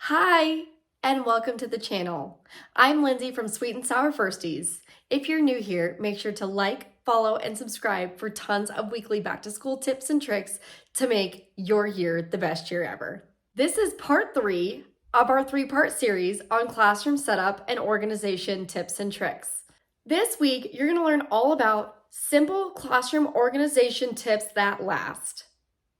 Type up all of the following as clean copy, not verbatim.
Hi, and welcome to the channel. I'm Lindsay from Sweet and Sour Firsties. If you're new here, make sure to like, follow, and subscribe for tons of weekly back-to-school tips and tricks to make your year the best year ever. This is part 3 of our 3-part series on classroom setup and organization tips and tricks. This week, you're going to learn all about simple classroom organization tips that last.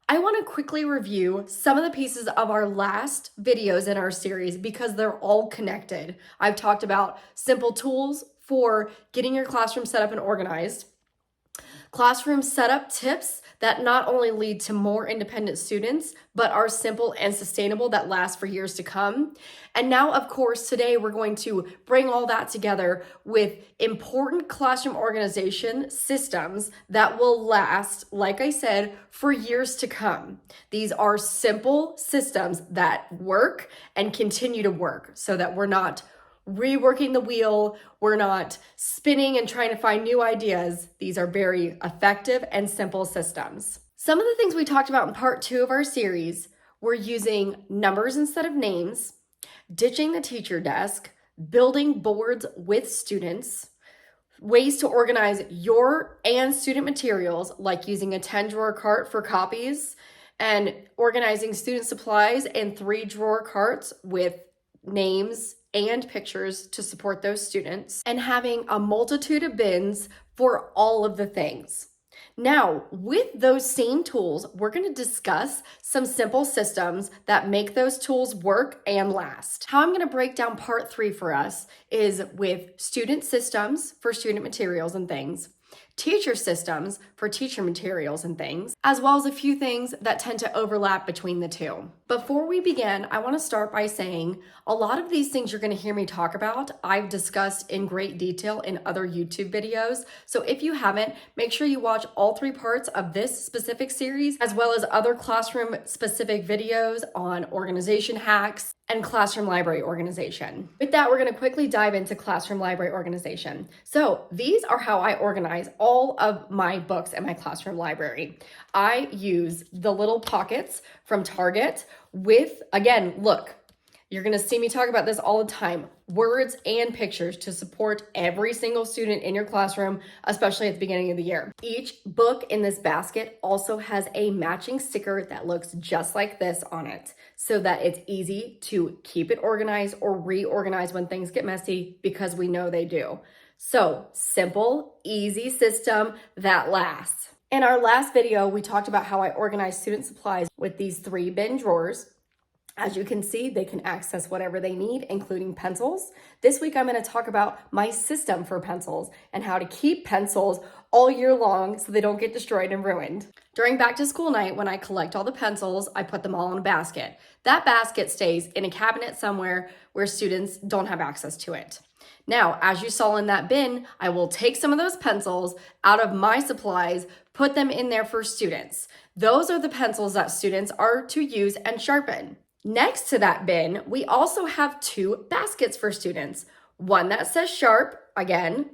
I want to quickly review some of the pieces of our last videos in our series because they're all connected. I've talked about simple tools for getting your classroom set up and organized, classroom setup tips that not only lead to more independent students, but are simple and sustainable that last for years to come. And now, of course, today we're going to bring all that together with important classroom organization systems that will last, like I said, for years to come. These are simple systems that work and continue to work so that we're not reworking the wheel, we're not spinning and trying to find new ideas. These are very effective and simple systems. Some of the things we talked about in part 2 of our series were using numbers instead of names, ditching the teacher desk, building boards with students, ways to organize your and student materials, like using a 10-drawer cart for copies, and organizing student supplies in 3-drawer carts with names and pictures to support those students, and having a multitude of bins for all of the things. Now, with those same tools, we're going to discuss some simple systems that make those tools work and last. How I'm going to break down part 3 for us is with student systems for student materials and things, teacher systems for teacher materials and things, as well as a few things that tend to overlap between the two. Before we begin, I want to start by saying a lot of these things you're going to hear me talk about, I've discussed in great detail in other YouTube videos. So if you haven't, make sure you watch all 3 parts of this specific series, as well as other classroom specific videos on organization hacks and classroom library organization. With that, we're going to quickly dive into classroom library organization. So these are how I organize all of my books in my classroom library. I use the little pockets from Target with, again, look, you're going to see me talk about this all the time, words and pictures to support every single student in your classroom, especially at the beginning of the year. Each book in this basket also has a matching sticker that looks just like this on it, so that it's easy to keep it organized or reorganize when things get messy, because we know they do. So, simple, easy system that lasts. In our last video, we talked about how I organize student supplies with these 3 bin drawers. As you can see, they can access whatever they need, including pencils. This week, I'm going to talk about my system for pencils and how to keep pencils all year long so they don't get destroyed and ruined. During back to school night, when I collect all the pencils, I put them all in a basket. That basket stays in a cabinet somewhere where students don't have access to it. Now, as you saw in that bin, I will take some of those pencils out of my supplies, put them in there for students. Those are the pencils that students are to use and sharpen. Next to that bin, we also have 2 baskets for students. One that says sharp, again,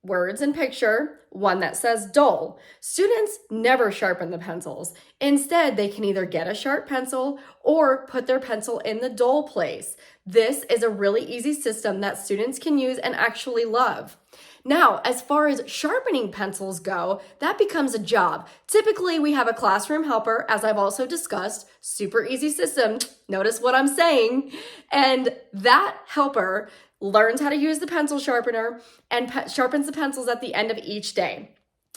words and picture, one that says dull. Students never sharpen the pencils. Instead, they can either get a sharp pencil or put their pencil in the dull place. This is a really easy system that students can use and actually love. Now, as far as sharpening pencils go, that becomes a job. Typically, we have a classroom helper, as I've also discussed, super easy system. Notice what I'm saying. And that helper learns how to use the pencil sharpener and sharpens the pencils at the end of each day.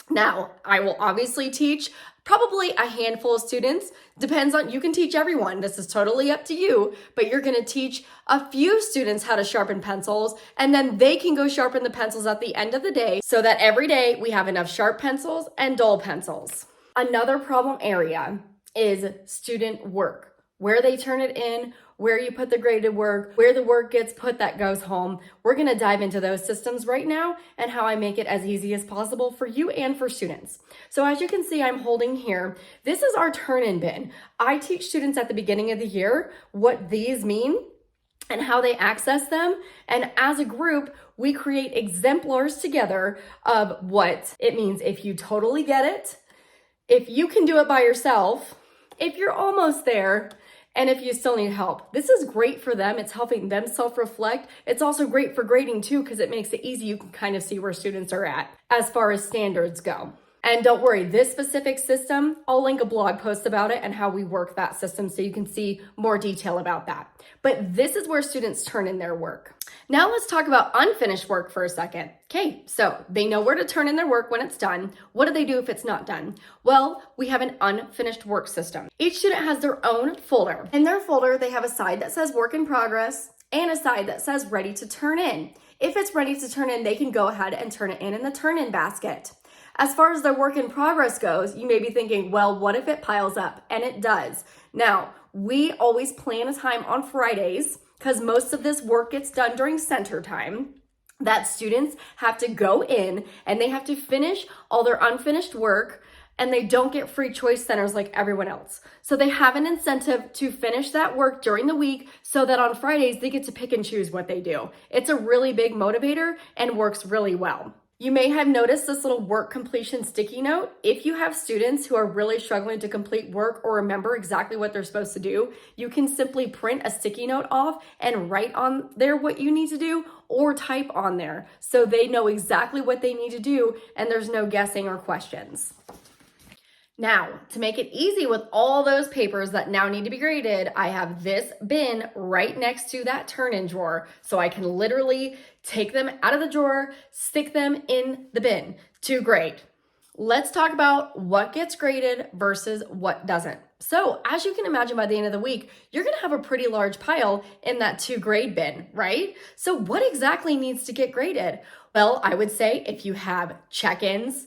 Now, I will obviously teach probably a handful of students. Depends on, you can teach everyone. This is totally up to you, but you're going to teach a few students how to sharpen pencils, and then they can go sharpen the pencils at the end of the day so that every day we have enough sharp pencils and dull pencils. Another problem area is student work, where they turn it in, where you put the graded work, where the work gets put that goes home. We're going to dive into those systems right now and how I make it as easy as possible for you and for students. So as you can see, I'm holding here, this is our turn-in bin. I teach students at the beginning of the year what these mean and how they access them. And as a group, we create exemplars together of what it means if you totally get it, if you can do it by yourself, if you're almost there, And if you still need help, this is great for them. It's helping them self-reflect. It's also great for grading too, because it makes it easy. You can kind of see where students are at as far as standards go. And don't worry, this specific system, I'll link a blog post about it and how we work that system so you can see more detail about that. But this is where students turn in their work. Now let's talk about unfinished work for a second. Okay, so they know where to turn in their work when it's done. What do they do if it's not done? Well, we have an unfinished work system. Each student has their own folder. In their folder, they have a side that says work in progress and a side that says ready to turn in. If it's ready to turn in, they can go ahead and turn it in the turn-in basket. As far as their work in progress goes, you may be thinking, well, what if it piles up? And it does. Now, we always plan a time on Fridays, because most of this work gets done during center time, that students have to go in and they have to finish all their unfinished work, and they don't get free choice centers like everyone else. So they have an incentive to finish that work during the week so that on Fridays they get to pick and choose what they do. It's a really big motivator and works really well. You may have noticed this little work completion sticky note. If you have students who are really struggling to complete work or remember exactly what they're supposed to do, you can simply print a sticky note off and write on there what you need to do or type on there so they know exactly what they need to do and there's no guessing or questions. Now, to make it easy with all those papers that now need to be graded, I have this bin right next to that turn-in drawer, so I can literally take them out of the drawer, stick them in the bin to grade. Let's talk about what gets graded versus what doesn't. So, as you can imagine, by the end of the week, you're gonna have a pretty large pile in that to grade bin, right? So what exactly needs to get graded? Well, I would say if you have check-ins,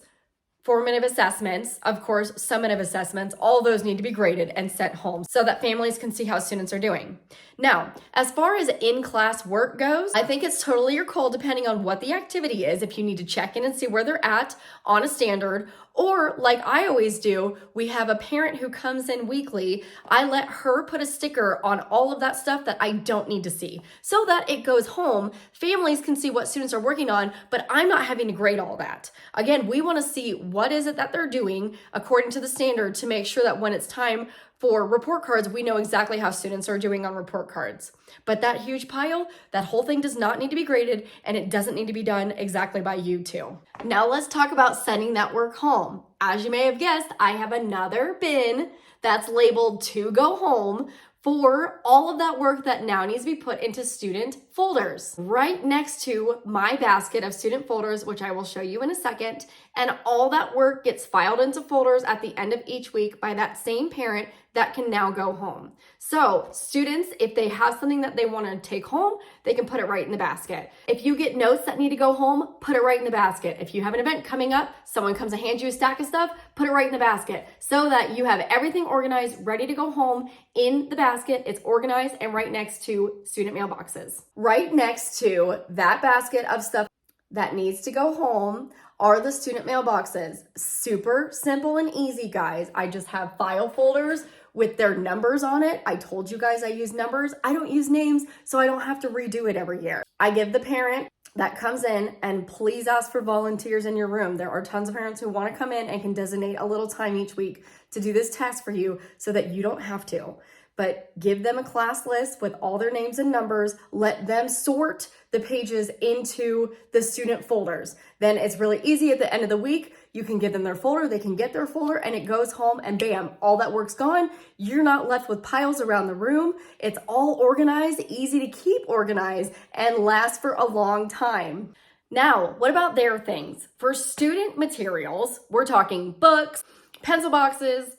formative assessments, of course, summative assessments, all those need to be graded and sent home so that families can see how students are doing. Now, as far as in-class work goes, I think it's totally your call depending on what the activity is, if you need to check in and see where they're at on a standard, or like I always do, we have a parent who comes in weekly. I let her put a sticker on all of that stuff that I don't need to see so that it goes home. Families can see what students are working on, but I'm not having to grade all that. Again, we want to see what is it that they're doing according to the standard to make sure that when it's time for report cards, we know exactly how students are doing on report cards. But that huge pile, that whole thing does not need to be graded, and it doesn't need to be done exactly by you too. Now let's talk about sending that work home. As you may have guessed, I have another bin that's labeled to go home for all of that work that now needs to be put into student folders. Right next to my basket of student folders, which I will show you in a second, and all that work gets filed into folders at the end of each week by that same parent that can now go home. So students, if they have something that they want to take home, they can put it right in the basket. If you get notes that need to go home, put it right in the basket. If you have an event coming up, someone comes and hands you a stack of stuff, put it right in the basket so that you have everything organized, ready to go home in the basket. It's organized and right next to student mailboxes. Right next to that basket of stuff that needs to go home are the student mailboxes. Super simple and easy, guys. I just have file folders with their numbers on it. I told you guys I use numbers. I don't use names, so I don't have to redo it every year. I give the parent that comes in, and please ask for volunteers in your room. There are tons of parents who want to come in and can designate a little time each week to do this task for you so that you don't have to. But give them a class list with all their names and numbers. Let them sort the pages into the student folders. Then it's really easy at the end of the week. You can give them their folder, they can get their folder, and it goes home, and bam, all that work's gone. You're not left with piles around the room. It's all organized, easy to keep organized, and lasts for a long time. Now, what about their things? For student materials, we're talking books, pencil boxes,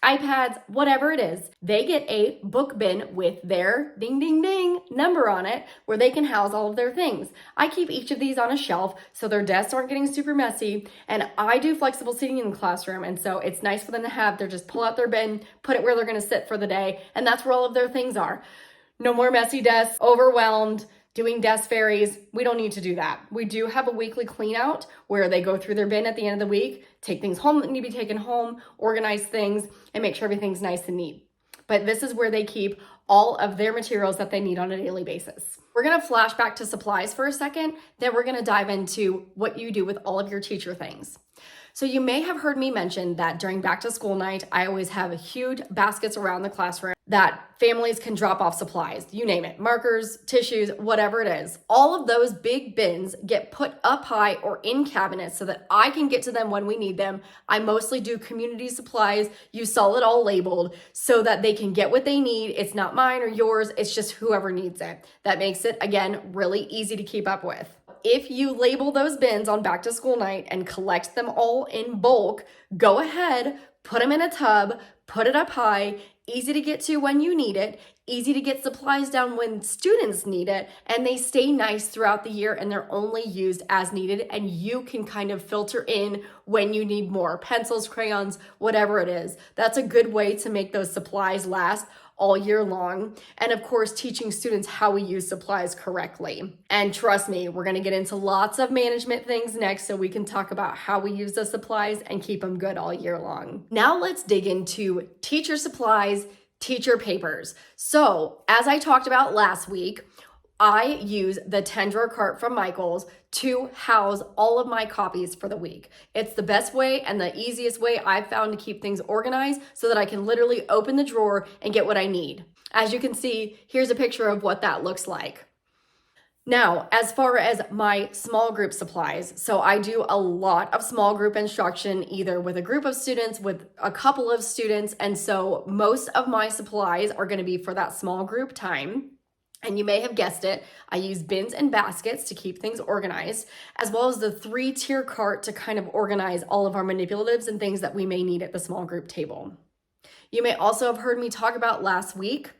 iPads, whatever it is, they get a book bin with their ding, ding, ding number on it where they can house all of their things. I keep each of these on a shelf so their desks aren't getting super messy, and I do flexible seating in the classroom, and so it's nice for them to have. They just pull out their bin, put it where they're gonna sit for the day, and that's where all of their things are. No more messy desks, overwhelmed, doing desk fairies. We don't need to do that. We do have a weekly clean out where they go through their bin at the end of the week, take things home that need to be taken home, organize things, and make sure everything's nice and neat. But this is where they keep all of their materials that they need on a daily basis. We're gonna flash back to supplies for a second, then we're gonna dive into what you do with all of your teacher things. So you may have heard me mention that during back to school night, I always have huge baskets around the classroom that families can drop off supplies, you name it, markers, tissues, whatever it is. All of those big bins get put up high or in cabinets so that I can get to them when we need them. I mostly do community supplies. You saw it all labeled so that they can get what they need. It's not mine or yours, it's just whoever needs it. That makes it, again, really easy to keep up with. If you label those bins on back to school night and collect them all in bulk, go ahead, put them in a tub, put it up high, easy to get to when you need it, easy to get supplies down when students need it, and they stay nice throughout the year and they're only used as needed, and you can kind of filter in when you need more, pencils, crayons, whatever it is. That's a good way to make those supplies last all year long. And of course, teaching students how we use supplies correctly. And trust me, we're gonna get into lots of management things next so we can talk about how we use the supplies and keep them good all year long. Now let's dig into teacher supplies, teacher papers. So as I talked about last week, I use the 10-drawer cart from Michael's to house all of my copies for the week. It's the best way and the easiest way I've found to keep things organized so that I can literally open the drawer and get what I need. As you can see, here's a picture of what that looks like. Now, as far as my small group supplies, so I do a lot of small group instruction, either with a group of students, with a couple of students, and so most of my supplies are going to be for that small group time. And you may have guessed it, I use bins and baskets to keep things organized, as well as the 3-tier cart to kind of organize all of our manipulatives and things that we may need at the small group table. You may also have heard me talk about last week,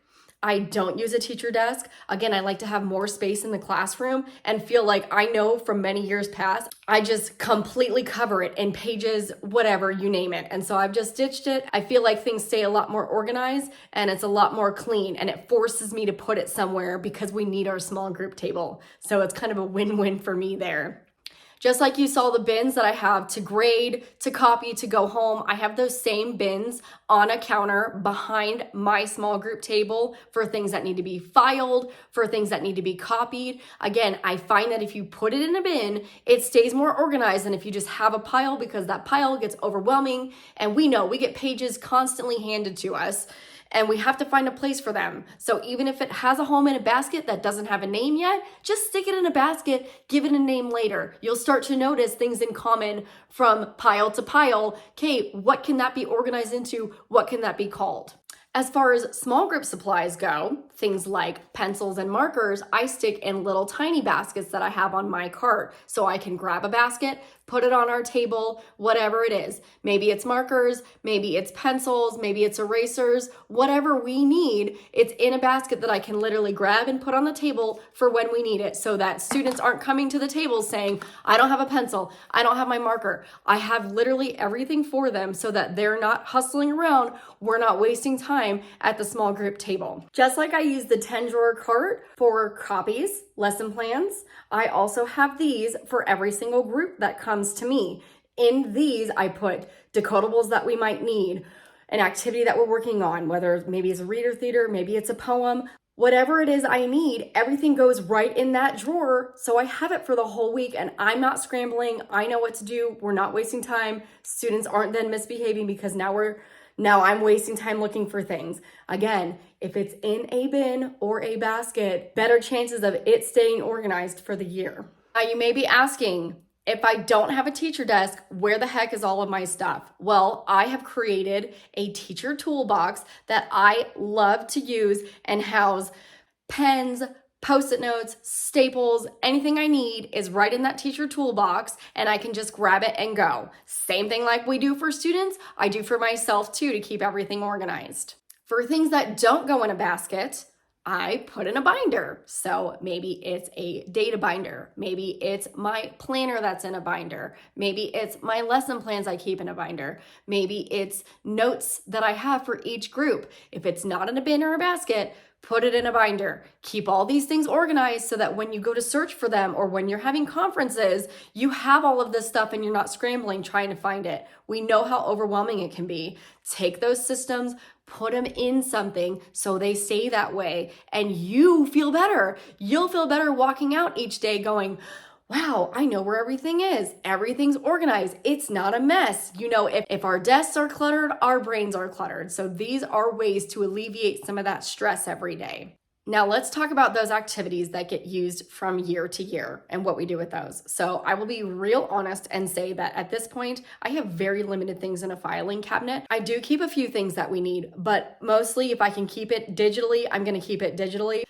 I don't use a teacher desk. Again, I like to have more space in the classroom and feel like I know from many years past, I just completely cover it in pages, whatever, you name it. And so I've just ditched it. I feel like things stay a lot more organized and it's a lot more clean, and it forces me to put it somewhere because we need our small group table. So it's kind of a win-win for me there. Just like you saw the bins that I have to grade, to copy, to go home, I have those same bins on a counter behind my small group table for things that need to be filed, for things that need to be copied. Again, I find that if you put it in a bin, it stays more organized than if you just have a pile, because that pile gets overwhelming, and we know we get pages constantly handed to us, and we have to find a place for them. So even if it has a home in a basket that doesn't have a name yet, just stick it in a basket, give it a name later. You'll start to notice things in common from pile to pile. Okay, what can that be organized into? What can that be called? As far as small group supplies go, things like pencils and markers, I stick in little tiny baskets that I have on my cart. So I can grab a basket, put it on our table, whatever it is. Maybe it's markers, maybe it's pencils, maybe it's erasers, whatever we need, it's in a basket that I can literally grab and put on the table for when we need it, so that students aren't coming to the table saying, I don't have a pencil, I don't have my marker. I have literally everything for them so that they're not hustling around, we're not wasting time at the small group table. Just like I use the 10-drawer cart for copies, lesson plans, I also have these for every single group that comes to me. In these, I put decodables that we might need, an activity that we're working on, whether maybe it's a reader theater, maybe it's a poem, whatever it is I need, everything goes right in that drawer. So I have it for the whole week and I'm not scrambling. I know what to do. We're not wasting time. Students aren't then misbehaving because now I'm wasting time looking for things. Again, if it's in a bin or a basket, better chances of it staying organized for the year. Now you may be asking, if I don't have a teacher desk, where the heck is all of my stuff? Well, I have created a teacher toolbox that I love to use and house pens, Post-it notes, staples, anything I need is right in that teacher toolbox, and I can just grab it and go. Same thing like we do for students, I do for myself too, to keep everything organized. For things that don't go in a basket, I put in a binder. So maybe it's a data binder. Maybe it's my planner that's in a binder. Maybe it's my lesson plans I keep in a binder. Maybe it's notes that I have for each group. If it's not in a bin or a basket, put it in a binder. Keep all these things organized so that when you go to search for them or when you're having conferences, you have all of this stuff and you're not scrambling trying to find it. We know how overwhelming it can be. Take those systems, put them in something so they stay that way, and you feel better. You'll feel better walking out each day going, wow, I know where everything is. Everything's organized. It's not a mess. You know, if our desks are cluttered, our brains are cluttered. So these are ways to alleviate some of that stress every day. Now let's talk about those activities that get used from year to year and what we do with those. So I will be real honest and say that at this point, I have very limited things in a filing cabinet. I do keep a few things that we need, but mostly if I can keep it digitally, I'm gonna keep it digitally.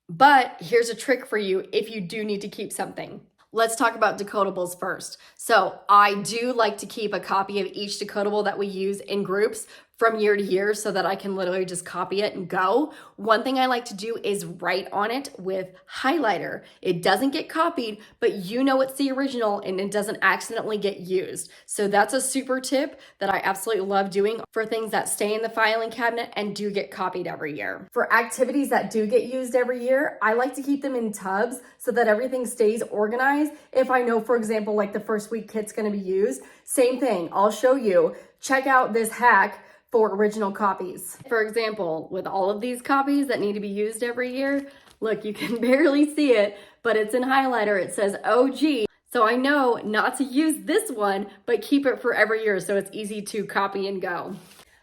But here's a trick for you if you do need to keep something. Let's talk about decodables first. So I do like to keep a copy of each decodable that we use in groups from year to year so that I can literally just copy it and go. One thing I like to do is write on it with highlighter. It doesn't get copied, but you know it's the original and it doesn't accidentally get used. So that's a super tip that I absolutely love doing for things that stay in the filing cabinet and do get copied every year. For activities that do get used every year, I like to keep them in tubs so that everything stays organized. If I know, for example, like the first week kit's gonna be used, same thing, I'll show you. Check out this hack for original copies. For example, with all of these copies that need to be used every year, look, you can barely see it, but it's in highlighter. It says OG. So I know not to use this one, but keep it for every year so it's easy to copy and go.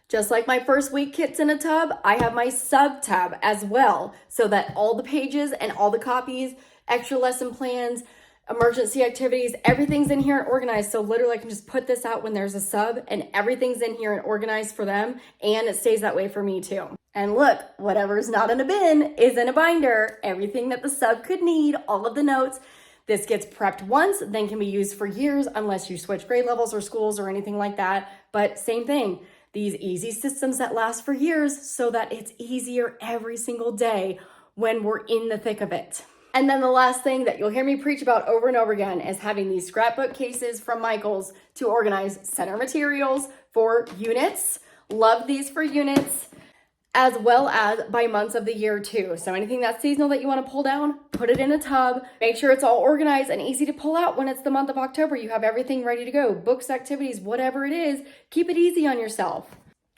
Just like my first week kit's in a tub, I have my sub tab as well so that all the pages and all the copies, extra lesson plans, emergency activities, everything's in here and organized. So literally I can just put this out when there's a sub and everything's in here and organized for them. And it stays that way for me too. And look, whatever's not in a bin is in a binder. Everything that the sub could need, all of the notes. This gets prepped once, then can be used for years unless you switch grade levels or schools or anything like that. But same thing, these easy systems that last for years so that it's easier every single day when we're in the thick of it. And then the last thing that you'll hear me preach about over and over again is having these scrapbook cases from Michael's to organize center materials for units. Love these for units, as well as by months of the year too. So anything that's seasonal that you want to pull down, put it in a tub. Make sure it's all organized and easy to pull out when it's the month of October. You have everything ready to go. Books, activities, whatever it is, keep it easy on yourself.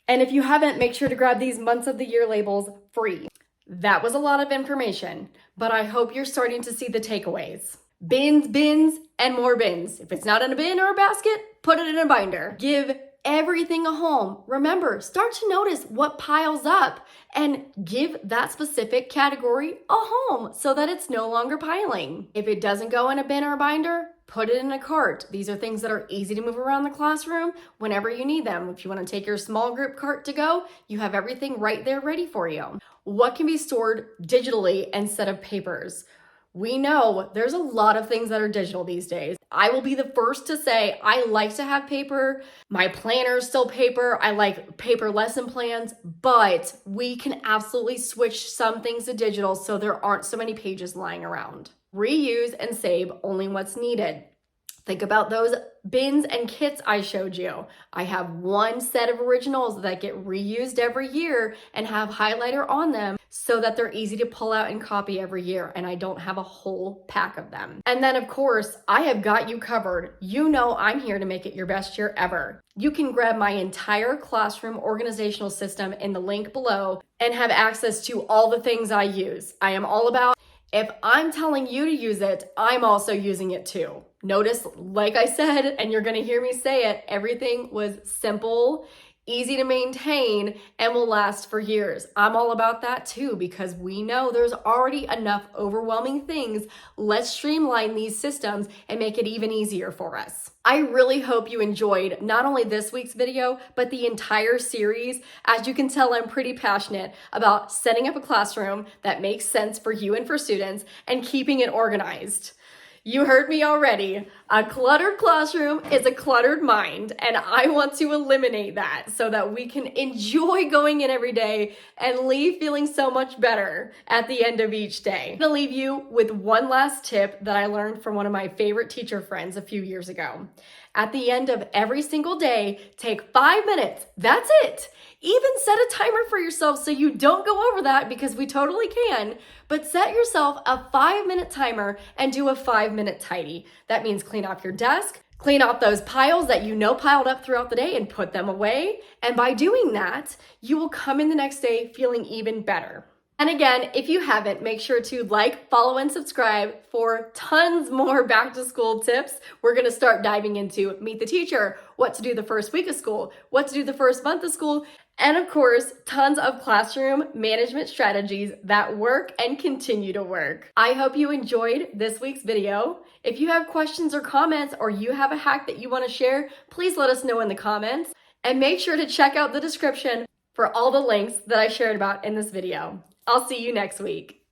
And if you haven't, make sure to grab these months of the year labels free. That was a lot of information, but I hope you're starting to see the takeaways. Bins, bins, and more bins. If it's not in a bin or a basket, put it in a binder. Give everything a home. Remember, start to notice what piles up and give that specific category a home so that it's no longer piling. If it doesn't go in a bin or a binder, put it in a cart. These are things that are easy to move around the classroom whenever you need them. If you want to take your small group cart to go, you have everything right there ready for you. What can be stored digitally instead of papers? We know there's a lot of things that are digital these days. I will be the first to say I like to have paper. My planner is still paper. I like paper lesson plans, but we can absolutely switch some things to digital so there aren't so many pages lying around. Reuse and save only what's needed. Think about those bins and kits I showed you. I have one set of originals that get reused every year and have highlighter on them so that they're easy to pull out and copy every year, and I don't have a whole pack of them. And then of course, I have got you covered. You know I'm here to make it your best year ever. You can grab my entire classroom organizational system in the link below and have access to all the things I use. I am all about if I'm telling you to use it, I'm also using it too. Notice, like I said, and you're gonna hear me say it, everything was simple, easy to maintain, and will last for years. I'm all about that too because we know there's already enough overwhelming things. Let's streamline these systems and make it even easier for us. I really hope you enjoyed not only this week's video, but the entire series. As you can tell, I'm pretty passionate about setting up a classroom that makes sense for you and for students and keeping it organized. You heard me already. A cluttered classroom is a cluttered mind, and I want to eliminate that so that we can enjoy going in every day and leave feeling so much better at the end of each day. I'm gonna leave you with one last tip that I learned from one of my favorite teacher friends a few years ago. At the end of every single day, take 5 minutes. That's it. Even set a timer for yourself so you don't go over that because we totally can, but set yourself a 5-minute timer and do a 5-minute tidy. That means clean off your desk, clean off those piles that you know piled up throughout the day and put them away. And by doing that, you will come in the next day feeling even better. And again, if you haven't, make sure to like, follow, and subscribe for tons more back to school tips. We're going to start diving into Meet the Teacher, what to do the first week of school, what to do the first month of school, and of course, tons of classroom management strategies that work and continue to work. I hope you enjoyed this week's video. If you have questions or comments, or you have a hack that you want to share, please let us know in the comments. And make sure to check out the description for all the links that I shared about in this video. I'll see you next week.